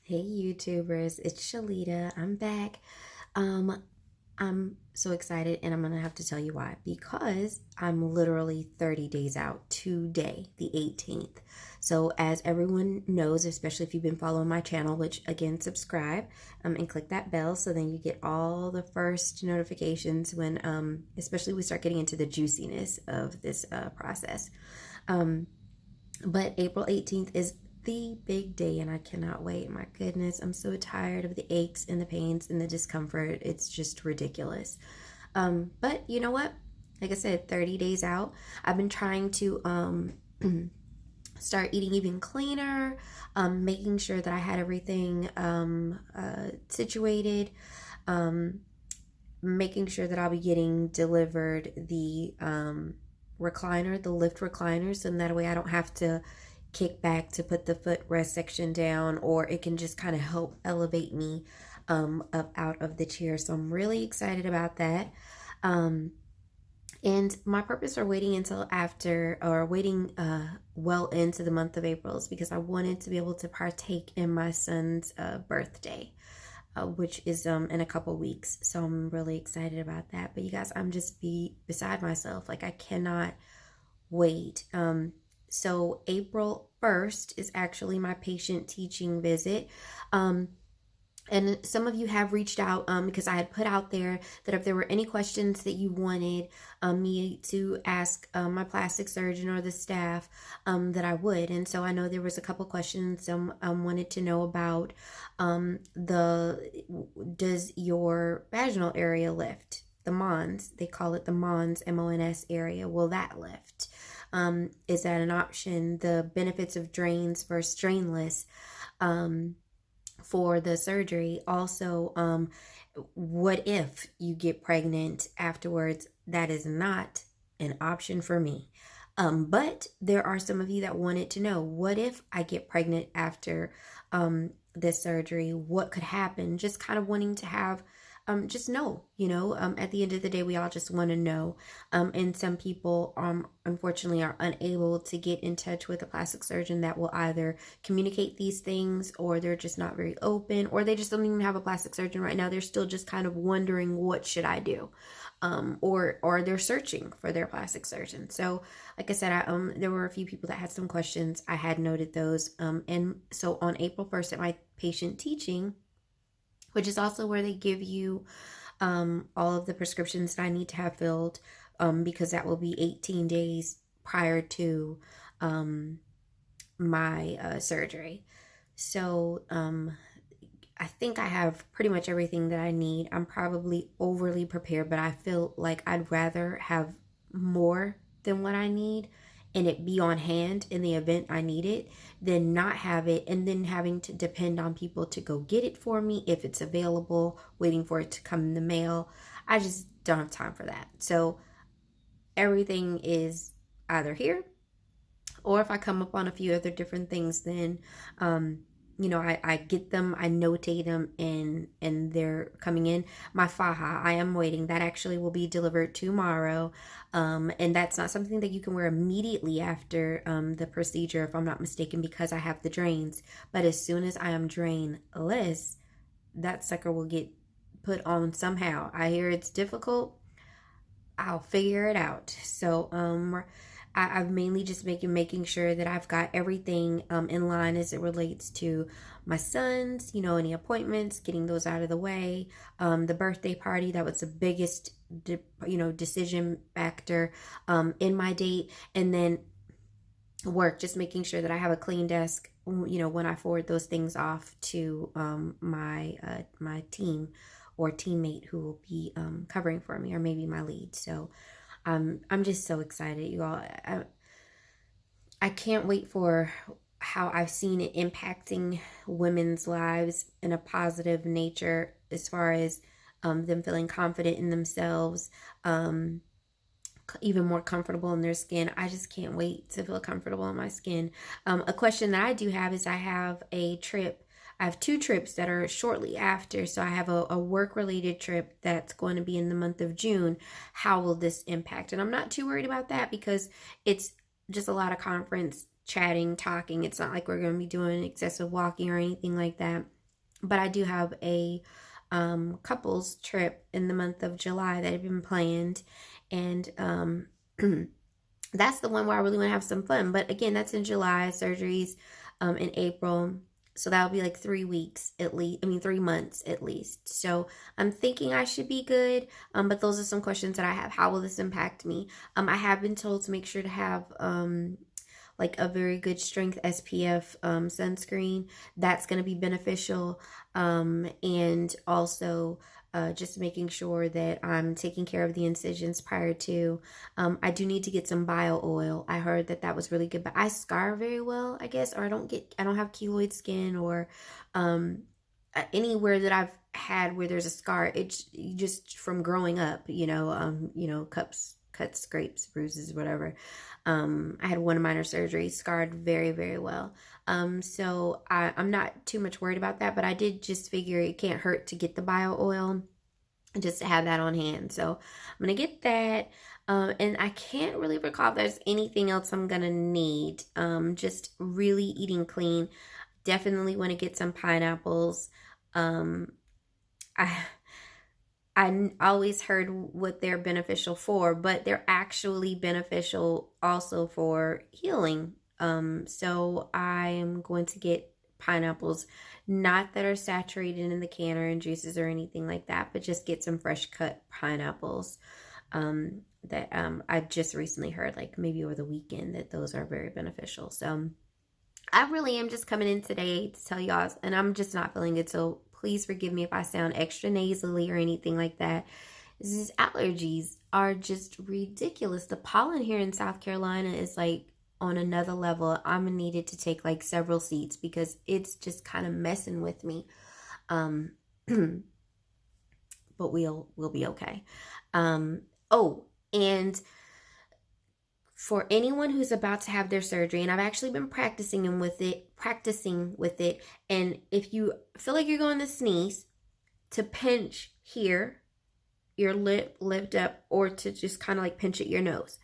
Hey YouTubers, it's Shalita. I'm back. Um, I'm so excited and I'm gonna have to tell you why. Because I'm literally 30 days out today, the 18th. So as everyone knows, especially if you've been following my channel, which again, subscribe and click that bell so then you get all the first notifications when especially we start getting into the juiciness of this process. Um, but April 18th is the big day and I cannot wait. My goodness, I'm so tired of the aches and the pains and the discomfort. It's just ridiculous. But you know what? Like I said, 30 days out. I've been trying to start eating even cleaner, making sure that I had everything situated, making sure that I'll be getting delivered the recliner, the lift recliners, and that way I don't have to kick back to put the footrest section down, or it can just kind of help elevate me up out of the chair. So I'm really excited about that. And my purpose for waiting until after, or waiting well into the month of April, is because I wanted to be able to partake in my son's birthday, which is in a couple weeks. So I'm really excited about that. But you guys, I'm just beside myself. Like I cannot wait. So April 1st is actually my patient teaching visit. And some of you have reached out because I had put out there that if there were any questions that you wanted me to ask my plastic surgeon or the staff, that I would. And so I know there was a couple questions wanted to know about does your vaginal area lift? The Mons, they call it the Mons, M-O-N-S area. Will that lift? Is that an option? The benefits of drains versus drainless. For the surgery. Also, what if you get pregnant afterwards? That is not an option for me. But there are some of you that wanted to know, what if I get pregnant after this surgery? What could happen? Just kind of wanting to have just know, at the end of the day, we all just want to know. And some people, unfortunately, are unable to get in touch with a plastic surgeon that will either communicate these things, or they're just not very open, or they just don't even have a plastic surgeon right now. They're still just kind of wondering, what should I do? Or they're searching for their plastic surgeon. So, like I said, there were a few people that had some questions. I had noted those. And so on April 1st at my patient teaching, which is also where they give you all of the prescriptions that I need to have filled, because that will be 18 days prior to my surgery. So I think I have pretty much everything that I need. I'm probably overly prepared, but I feel like I'd rather have more than what I need and it be on hand in the event I need it than not have it and then having to depend on people to go get it for me if it's available, waiting for it to come in the mail. I just don't have time for that. So everything is either here, or if I come up on a few other different things, then I get them, I notate them, and they're coming in. My faja, I am waiting. That actually will be delivered tomorrow. And that's not something that you can wear immediately after the procedure, if I'm not mistaken, because I have the drains. But as soon as I am drainless, that sucker will get put on somehow. I hear it's difficult. I'll figure it out. So I've mainly just making sure that I've got everything in line as it relates to my son's, any appointments, getting those out of the way. The birthday party, that was the biggest, decision factor in my date. And then work, just making sure that I have a clean desk, when I forward those things off to my team or teammate who will be covering for me, or maybe my lead. So I'm just so excited, you all. I can't wait for how I've seen it impacting women's lives in a positive nature, as far as them feeling confident in themselves, even more comfortable in their skin. I just can't wait to feel comfortable in my skin. A question that I do have is, I have two trips that are shortly after. So I have a work-related trip that's going to be in the month of June. How will this impact? And I'm not too worried about that, because it's just a lot of conference chatting, talking. It's not like we're going to be doing excessive walking or anything like that. But I do have a couples trip in the month of July that had been planned, and that's the one where I really want to have some fun. But again, that's in July. Surgeries in April. So that'll be like 3 weeks at least. I mean, 3 months at least. So I'm thinking I should be good. But those are some questions that I have. How will this impact me? I have been told to make sure to have like a very good strength SPF sunscreen. That's going to be beneficial. And also just making sure that I'm taking care of the incisions prior to. I do need to get some bio oil. I heard that that was really good, but I scar very well, I guess, or I don't have keloid skin or anywhere that I've had where there's a scar. It's just from growing up, cuts, scrapes, bruises, whatever. I had one minor surgery, scarred very, very well. So I'm not too much worried about that, but I did just figure it can't hurt to get the bio oil just to have that on hand. So I'm going to get that. And I can't really recall if there's anything else I'm going to need. Just really eating clean. Definitely want to get some pineapples. I always heard what they're beneficial for, but they're actually beneficial also for healing. So I am going to get pineapples, not that are saturated in the can or in juices or anything like that, but just get some fresh cut pineapples. That I just recently heard, like maybe over the weekend, that those are very beneficial. So I really am just coming in today to tell y'all, and I'm just not feeling good. So please forgive me if I sound extra nasally or anything like that. These allergies are just ridiculous. The pollen here in South Carolina is like on another level. I'm needed to take like several seats because it's just kind of messing with me. But we'll be okay. And for anyone who's about to have their surgery, and I've actually been practicing with it, and if you feel like you're going to sneeze, to pinch here, your lip, lift up, or to just kind of like pinch at your nose.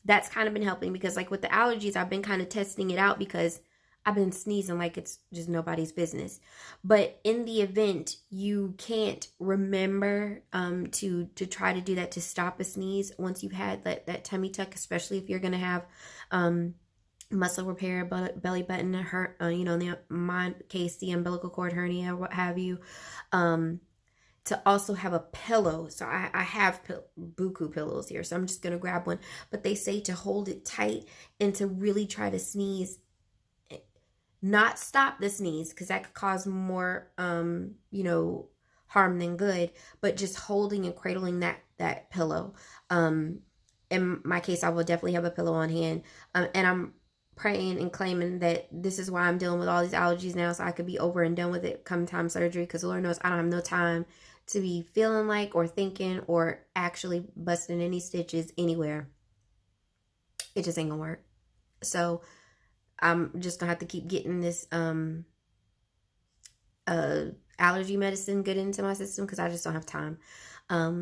That's kind of been helping because like with the allergies, I've been kind of testing it out because I've been sneezing like it's just nobody's business. But in the event you can't remember to try to do that to stop a sneeze once you've had that tummy tuck, especially if you're going to have muscle repair, belly button hurt, in my case, the umbilical cord hernia, what have you, to also have a pillow. So I have buku pillows here, so I'm just going to grab one. But they say to hold it tight and to really try to sneeze, not stop the sneeze because that could cause more harm than good, but just holding and cradling that pillow. In my case, I will definitely have a pillow on hand, and I'm praying and claiming that this is why I'm dealing with all these allergies now, so I could be over and done with it come time surgery, because Lord knows I don't have no time to be feeling like or thinking or actually busting any stitches anywhere. It just ain't gonna work. So I'm just gonna have to keep getting this allergy medicine good into my system because I just don't have time.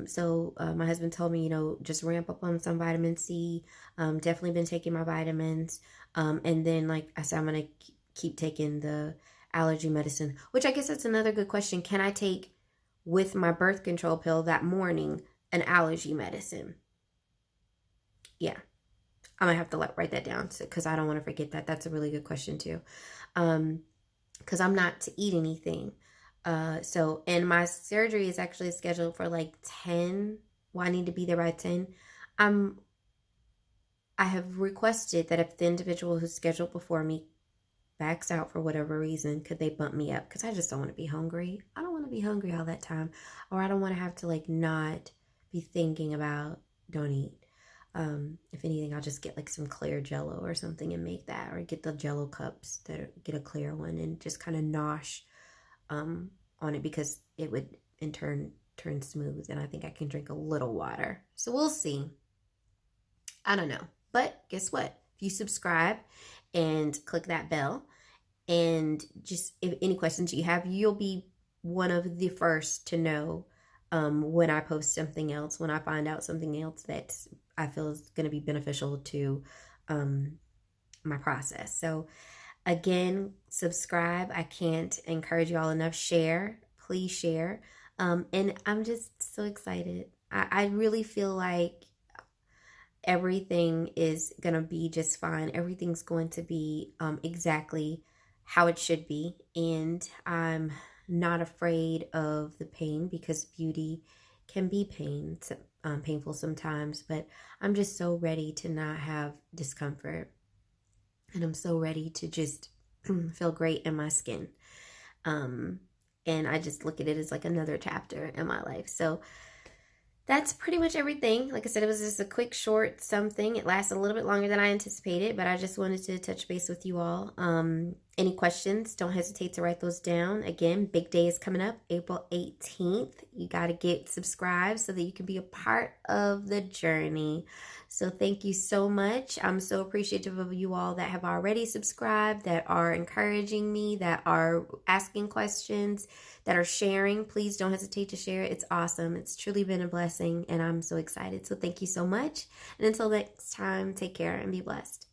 So my husband told me, just ramp up on some vitamin C. Definitely been taking my vitamins. And then, like I said, I'm gonna keep taking the allergy medicine, which I guess that's another good question. Can I take with my birth control pill that morning an allergy medicine? Yeah. I'm gonna have to write that down because I don't want to forget that. That's a really good question too. Because I'm not to eat anything. And my surgery is actually scheduled for like 10. Well, I need to be there by 10. I have requested that if the individual who's scheduled before me backs out for whatever reason, could they bump me up? Because I just don't want to be hungry. I don't want to be hungry all that time. Or I don't want to have to like not be thinking about don't eat. If anything, I'll just get like some clear jello or something and make that, or get the jello cups get a clear one and just kind of nosh on it, because it would in turn turn smooth, and I think I can drink a little water. So we'll see. I don't know. But guess what? If you subscribe and click that bell, and just if any questions you have, you'll be one of the first to know when I post something else, when I find out something else that I feel is going to be beneficial to my process. So Again, subscribe. I can't encourage y'all enough. Share. Please share. And I'm just so excited. I really feel like everything is going to be just fine. Everything's going to be exactly how it should be. And I'm not afraid of the pain, because beauty can be painful sometimes. But I'm just so ready to not have discomfort. And I'm so ready to just feel great in my skin. And I just look at it as like another chapter in my life. So that's pretty much everything. Like I said, it was just a quick, short something. It lasted a little bit longer than I anticipated, but I just wanted to touch base with you all. Any questions, don't hesitate to write those down. Again, big day is coming up, April 18th. You got to get subscribed so that you can be a part of the journey. So thank you so much. I'm so appreciative of you all that have already subscribed, that are encouraging me, that are asking questions, that are sharing. Please don't hesitate to share. It's awesome. It's truly been a blessing, and I'm so excited. So thank you so much. And until next time, take care and be blessed.